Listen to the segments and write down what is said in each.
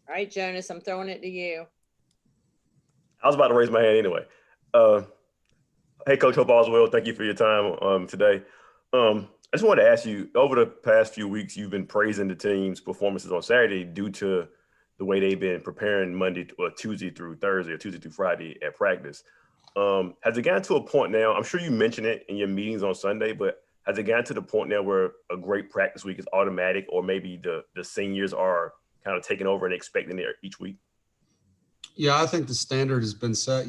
All right, Jonas, I'm throwing it to you. I was about to raise my hand anyway. Uh, hey, Coach, hope all's well. Thank you for your time today. I just wanted to ask you, over the past few weeks, you've been praising the team's performances on Saturday due to the way they've been preparing Monday or Tuesday through Thursday or Tuesday through Friday at practice. Has it gotten to a point now? I'm sure you mentioned it in your meetings on Sunday, but has it gotten to the point now where a great practice week is automatic, or maybe the seniors are kind of taking over and expecting it each week? Yeah, I think the standard has been set.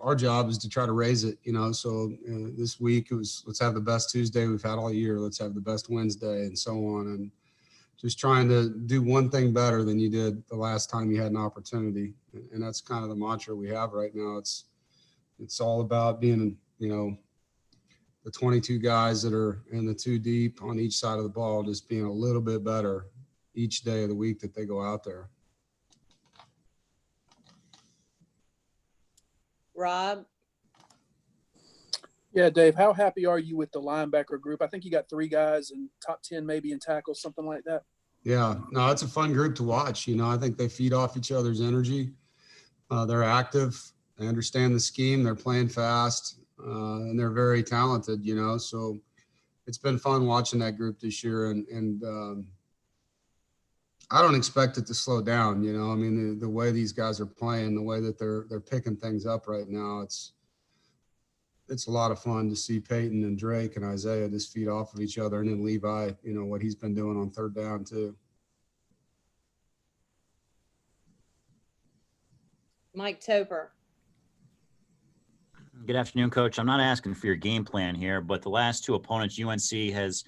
Our job is to try to raise it. So this week it was, let's have the best Tuesday we've had all year. Let's have the best Wednesday, and so on. And just trying to do one thing better than you did the last time you had an opportunity. And that's kind of the mantra we have right now. It's all about being, the 22 guys that are in the two deep on each side of the ball, just being a little bit better each day of the week that they go out there. Rob? Yeah, Dave, how happy are you with the linebacker group? I think you got 3 guys in top 10 maybe in tackles, something like that. Yeah, no, it's a fun group to watch. I think they feed off each other's energy. They're active. They understand the scheme. They're playing fast, and they're very talented, So it's been fun watching that group this year. And I don't expect it to slow down, I mean, the way these guys are playing, the way that they're picking things up right now, it's a lot of fun to see Peyton and Drake and Isaiah just feed off of each other, and then Levi, what he's been doing on third down too. Mike Toper. Good afternoon, Coach. I'm not asking for your game plan here, but the last 2 opponents, UNC has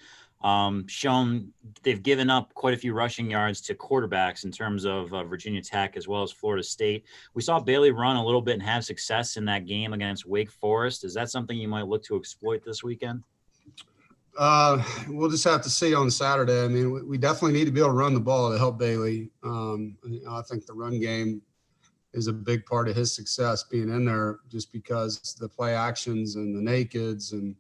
shown they've given up quite a few rushing yards to quarterbacks in terms of Virginia Tech as well as Florida State. We saw Bailey run a little bit and have success in that game against Wake Forest. Is that something you might look to exploit this weekend? We'll just have to see on Saturday. I mean, we definitely need to be able to run the ball to help Bailey. I think the run game is a big part of his success being in there, just because the play actions and the nakeds and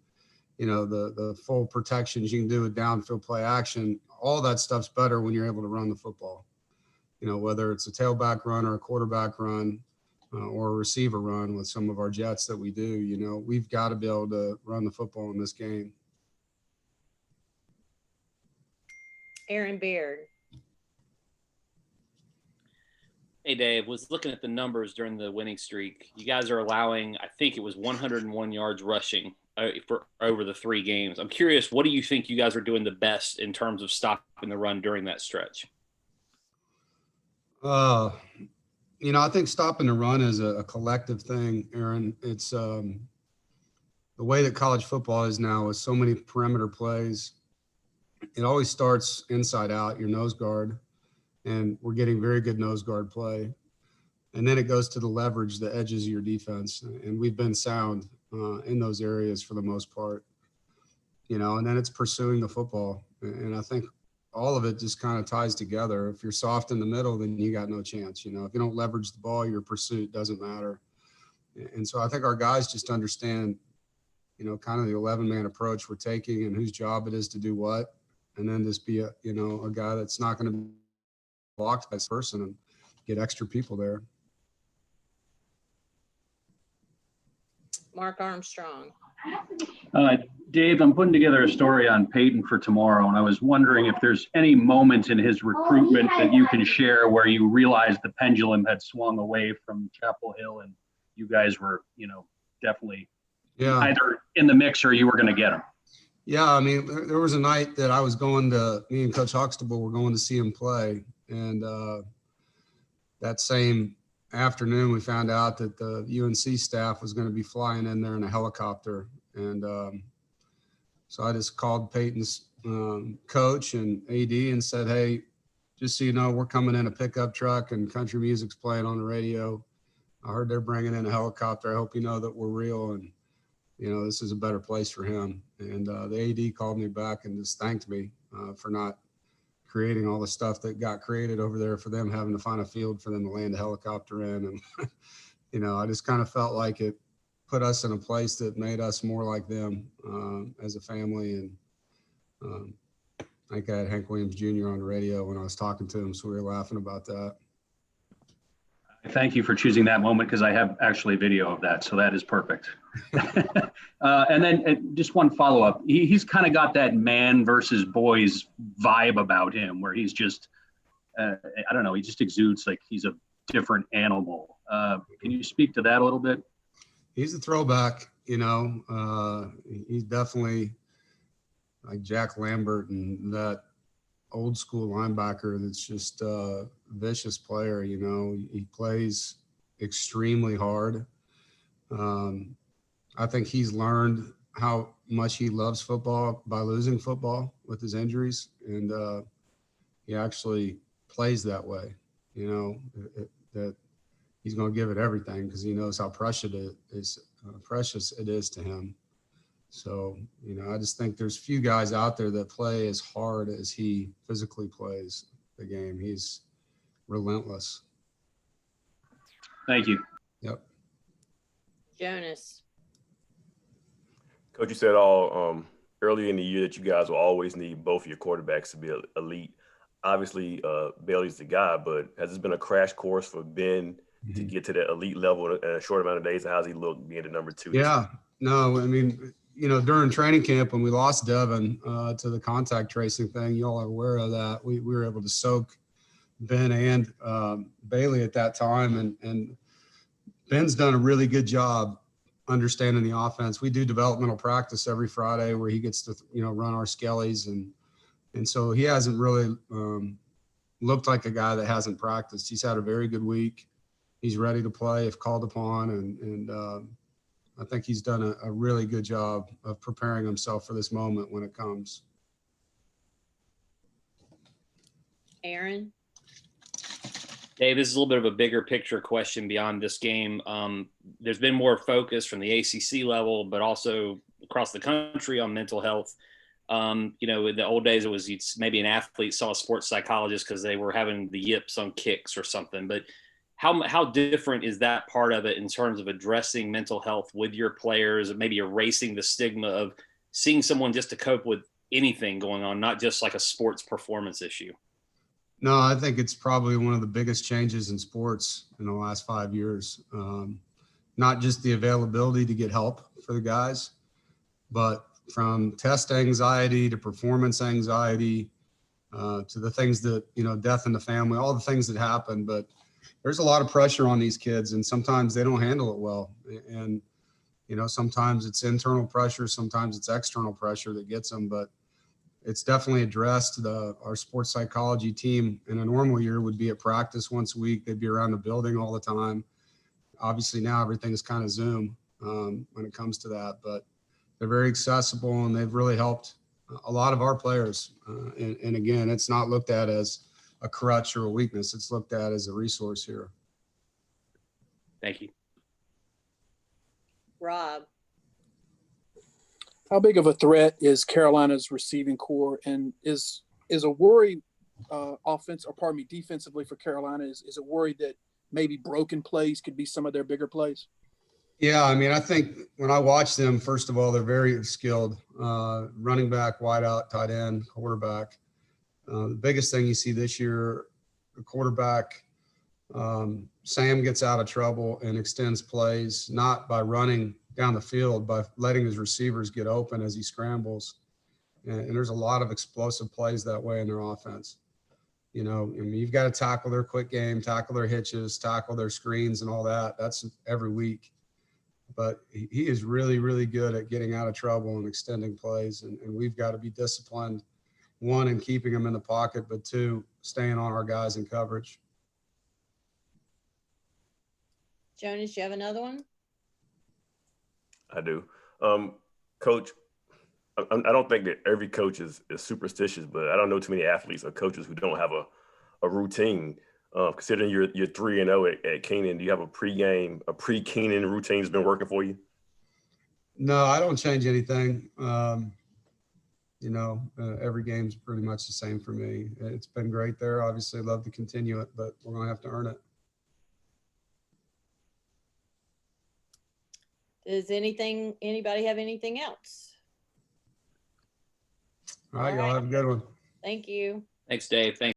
the full protections you can do with downfield play action, all that stuff's better when you're able to run the football. Whether it's a tailback run or a quarterback run or a receiver run with some of our jets that we do, we've got to be able to run the football in this game. Aaron Beard. Hey, Dave, was looking at the numbers during the winning streak. You guys are allowing, I think it was 101 yards rushing for over the 3 games. I'm curious, what do you think you guys are doing the best in terms of stopping the run during that stretch? I think stopping the run is a collective thing, Aaron. It's the way that college football is now with so many perimeter plays. It always starts inside out, your nose guard, and we're getting very good nose guard play. And then it goes to the leverage, the edges of your defense. And we've been sound in those areas for the most part, and then it's pursuing the football. And I think all of it just kind of ties together. If you're soft in the middle, then you got no chance. If you don't leverage the ball, your pursuit doesn't matter. And so I think our guys just understand, kind of the 11-man approach we're taking and whose job it is to do what. And then just be a guy that's not going to be blocked by this person and get extra people there. Mark Armstrong. Dave, I'm putting together a story on Peyton for tomorrow, and I was wondering if there's any moment in his recruitment that you can share where you realized the pendulum had swung away from Chapel Hill and you guys were, definitely either in the mix or you were going to get him. Yeah, I mean, there was a night that me and Coach Huxtable were going to see him play. And that same afternoon, we found out that the UNC staff was going to be flying in there in a helicopter. And so I just called Peyton's coach and AD and said, hey, just so you know, we're coming in a pickup truck and country music's playing on the radio. I heard they're bringing in a helicopter. I hope you know that we're real and, this is a better place for him. And the AD called me back and just thanked me for not creating all the stuff that got created over there for them having to find a field for them to land a helicopter in. And, I just kind of felt like it put us in a place that made us more like them as a family. And I think I had Hank Williams Jr. on the radio when I was talking to him, so we were laughing about that. Thank you for choosing that moment because I have actually video of that, so that is perfect. And then just one follow-up. He's kind of got that man versus boys vibe about him where he's just, I don't know, he just exudes like he's a different animal. Can you speak to that a little bit? He's a throwback, you know. He's definitely like Jack Lambert and that old school linebacker that's just a vicious player, you know. He plays extremely hard. I think he's learned how much he loves football by losing football with his injuries. And he actually plays that way, you know, that he's going to give it everything because he knows how precious it is to him. So, you know, I just think there's few guys out there that play as hard as he physically plays the game. He's relentless. Thank you. Yep. Jonas. Coach, you said all earlier in the year that you guys will always need both of your quarterbacks to be elite. Obviously, Bailey's the guy, but has this been a crash course for Ben to get to that elite level in a short amount of days? How does he look being the number 2? Yeah, no, I mean, you know, during training camp when we lost Devin to the contact tracing thing, you all are aware of that. We were able to soak Ben and Bailey at that time, and Ben's done a really good job understanding the offense. We do developmental practice every Friday where he gets to, you know, run our skellies, and so he hasn't really looked like a guy that hasn't practiced. He's had a very good week. He's ready to play if called upon, and I think he's done a really good job of preparing himself for this moment when it comes. Aaron. Dave, this is a little bit of a bigger picture question beyond this game. There's been more focus from the ACC level, but also across the country on mental health. You know, in the old days, it was maybe an athlete saw a sports psychologist because they were having the yips on kicks or something. But how different is that part of it in terms of addressing mental health with your players and maybe erasing the stigma of seeing someone just to cope with anything going on, not just like a sports performance issue? No, I think it's probably one of the biggest changes in sports in the last 5 years. Not just the availability to get help for the guys, but from test anxiety to performance anxiety to the things that, you know, death in the family, all the things that happen. But there's a lot of pressure on these kids, and sometimes they don't handle it well. And, you know, sometimes it's internal pressure, sometimes it's external pressure that gets them, but it's definitely addressed. Our sports psychology team in a normal year would be at practice once a week. They'd be around the building all the time. Obviously now everything is kind of Zoom when it comes to that, but they're very accessible and they've really helped a lot of our players. And again, it's not looked at as a crutch or a weakness. It's looked at as a resource here. Thank you. Rob. How big of a threat is Carolina's receiving core, and is a worry defensively for Carolina? Is a worry that maybe broken plays could be some of their bigger plays? Yeah, I mean, I think when I watch them, first of all, they're very skilled. Running back, wideout, tight end, quarterback. The biggest thing you see this year, the quarterback, Sam gets out of trouble and extends plays, not by running down the field, by letting his receivers get open as he scrambles. And there's a lot of explosive plays that way in their offense. You know, I mean, you've got to tackle their quick game, tackle their hitches, tackle their screens and all that. That's every week. But he is really, really good at getting out of trouble and extending plays. And we've got to be disciplined, one, in keeping them in the pocket, but two, staying on our guys in coverage. Jonas, you have another one? I do. Coach, I don't think that every coach is superstitious, but I don't know too many athletes or coaches who don't have a routine. Considering you're 3-0 at Keenan, do you have a pre-Keenan routine that's been working for you? No, I don't change anything. You know, every game's pretty much the same for me. It's been great there. Obviously, love to continue it, but we're going to have to earn it. Does anybody have anything else? All right, y'all have a good one. Thank you. Thanks, Dave. Thanks.